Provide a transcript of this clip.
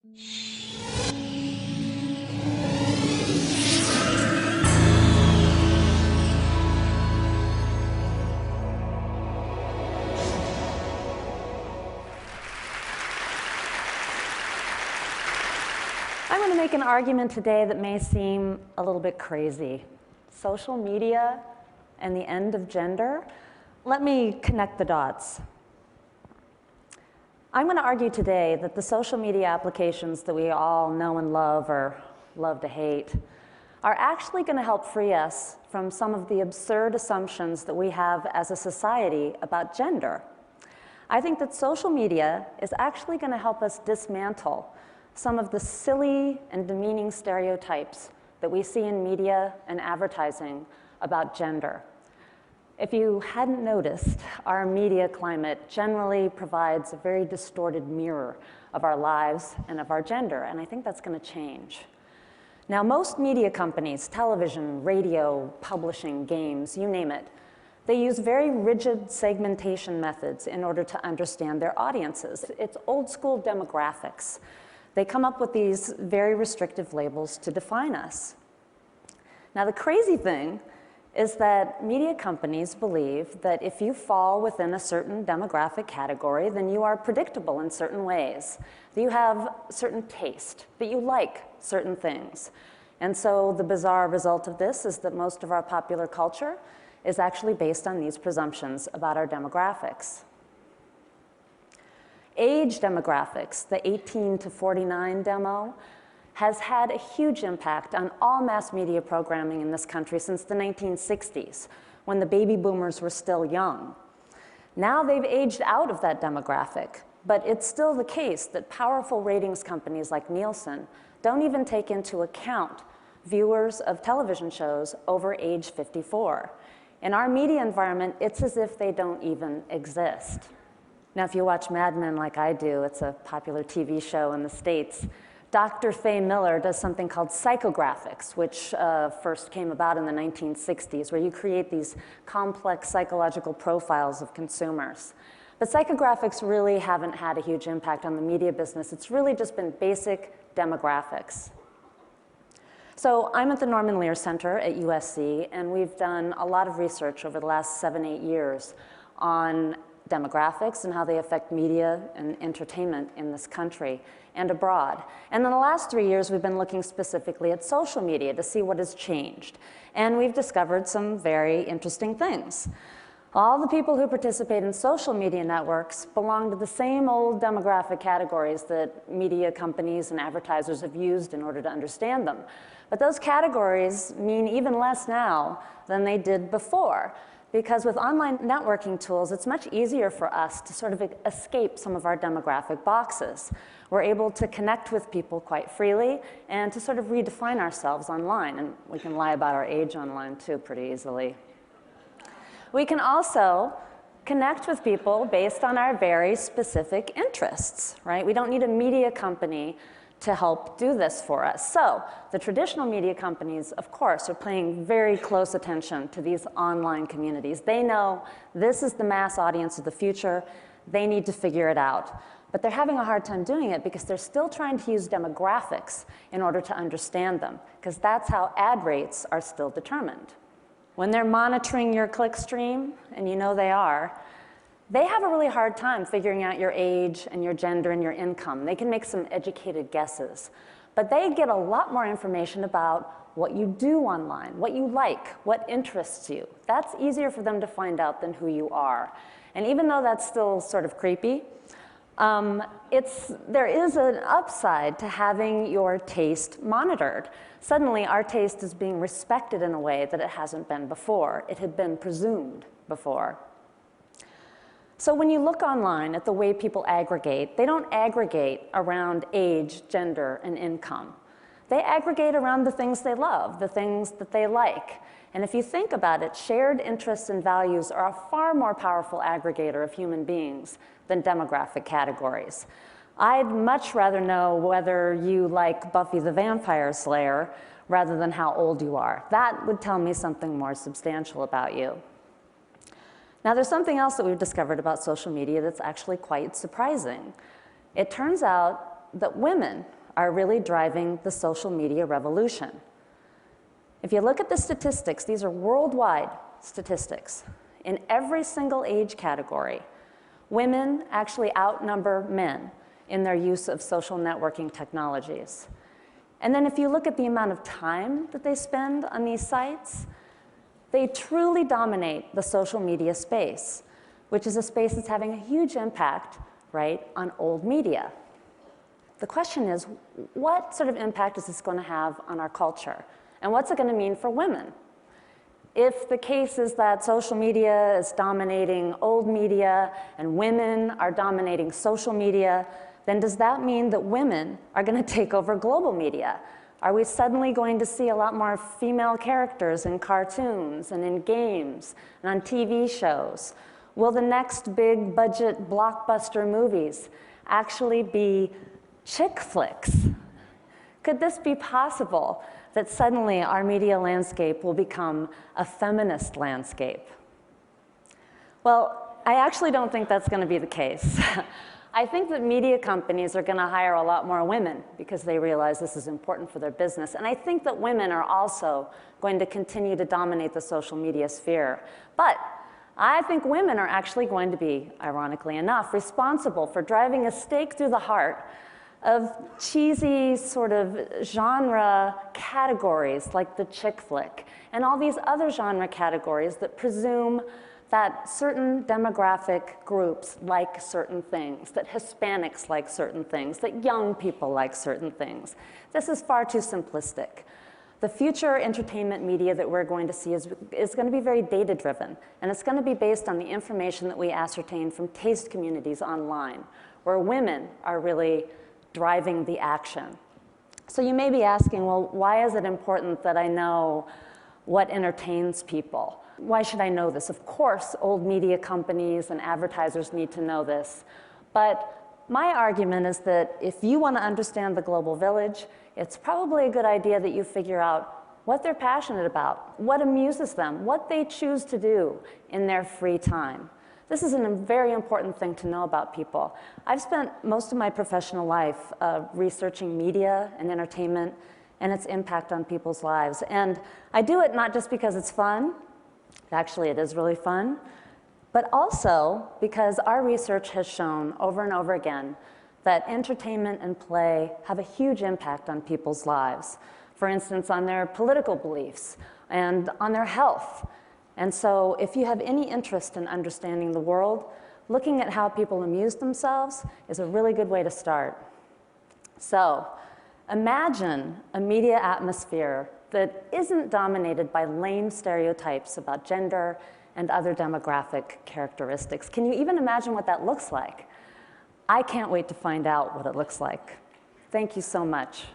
I'm going to make an argument today that may seem a little bit crazy. Social media and the end of gender? Let me connect the dots. I'm going to argue today that the social media applications that we all know and love or love to hate are actually going to help free us from some of the absurd assumptions that we have as a society about gender. I think that social media is actually going to help us dismantle some of the silly and demeaning stereotypes that we see in media and advertising about gender. If you hadn't noticed, our media climate generally provides a very distorted mirror of our lives and of our gender, and I think that's going to change. Now, most media companies, television, radio, publishing, games, you name it, they use very rigid segmentation methods in order to understand their audiences. It's old school demographics. They come up with these very restrictive labels to define us. Now, the crazy thing is that media companies believe that if you fall within a certain demographic category, then you are predictable in certain ways, that you have certain taste, that you like certain things. And so the bizarre result of this is that most of our popular culture is actually based on these presumptions about our demographics. Age demographics, the 18 to 49 demo, has had a huge impact on all mass media programming in this country since the 1960s, when the baby boomers were still young. Now they've aged out of that demographic, but it's still the case that powerful ratings companies like Nielsen don't even take into account viewers of television shows over age 54. In our media environment, it's as if they don't even exist. Now, if you watch Mad Men like I do, it's a popular TV show in the States, Dr. Faye Miller does something called psychographics, which first came about in the 1960s, where you create these complex psychological profiles of consumers. But psychographics really haven't had a huge impact on the media business. It's really just been basic demographics. So I'm at the Norman Lear Center at USC, and we've done a lot of research over the last 7-8 years on demographics and how they affect media and entertainment in this country and abroad. And in the last 3 years, we've been looking specifically at social media to see what has changed. And we've discovered some very interesting things. All the people who participate in social media networks belong to the same old demographic categories that media companies and advertisers have used in order to understand them. But those categories mean even less now than they did before. Because with online networking tools, it's much easier for us to sort of escape some of our demographic boxes. We're able to connect with people quite freely and to sort of redefine ourselves online. And we can lie about our age online too pretty easily. We can also connect with people based on our very specific interests, right? We don't need a media company to help do this for us. So the traditional media companies, of course, are paying very close attention to these online communities. They know this is the mass audience of the future. They need to figure it out. But they're having a hard time doing it because they're still trying to use demographics in order to understand them, because that's how ad rates are still determined. When they're monitoring your click stream, and you know they are, they have a really hard time figuring out your age and your gender and your income. They can make some educated guesses. But they get a lot more information about what you do online, what you like, what interests you. That's easier for them to find out than who you are. And even though that's still sort of creepy, there is an upside to having your taste monitored. Suddenly, our taste is being respected in a way that it hasn't been before. It had been presumed before. So when you look online at the way people aggregate, they don't aggregate around age, gender, and income. They aggregate around the things they love, the things that they like. And if you think about it, shared interests and values are a far more powerful aggregator of human beings than demographic categories. I'd much rather know whether you like Buffy the Vampire Slayer rather than how old you are. That would tell me something more substantial about you. Now, there's something else that we've discovered about social media that's actually quite surprising. It turns out that women are really driving the social media revolution. If you look at the statistics, these are worldwide statistics. In every single age category, women actually outnumber men in their use of social networking technologies. And then if you look at the amount of time that they spend on these sites, they truly dominate the social media space, which is a space that's having a huge impact, right, on old media. The question is, what sort of impact is this going to have on our culture? And what's it going to mean for women? If the case is that social media is dominating old media and women are dominating social media, then does that mean that women are going to take over global media? Are we suddenly going to see a lot more female characters in cartoons and in games and on TV shows? Will the next big budget blockbuster movies actually be chick flicks? Could this be possible, that suddenly our media landscape will become a feminist landscape? Well, I actually don't think that's going to be the case. I think that media companies are going to hire a lot more women because they realize this is important for their business. And I think that women are also going to continue to dominate the social media sphere. But I think women are actually going to be, ironically enough, responsible for driving a stake through the heart of cheesy sort of genre categories like the chick flick and all these other genre categories that presume that certain demographic groups like certain things, that Hispanics like certain things, that young people like certain things. This is far too simplistic. The future entertainment media that we're going to see is going to be very data-driven, and it's going to be based on the information that we ascertain from taste communities online, where women are really driving the action. So you may be asking, well, why is it important that I know what entertains people? Why should I know this? Of course, old media companies and advertisers need to know this. But my argument is that if you want to understand the global village, it's probably a good idea that you figure out what they're passionate about, what amuses them, what they choose to do in their free time. This is a very important thing to know about people. I've spent most of my professional life researching media and entertainment and its impact on people's lives. And I do it not just because it's fun. Actually, it is really fun, but also because our research has shown over and over again that entertainment and play have a huge impact on people's lives. For instance, on their political beliefs and on their health. And so if you have any interest in understanding the world, looking at how people amuse themselves is a really good way to start. So imagine a media atmosphere that isn't dominated by lame stereotypes about gender and other demographic characteristics. Can you even imagine what that looks like? I can't wait to find out what it looks like. Thank you so much.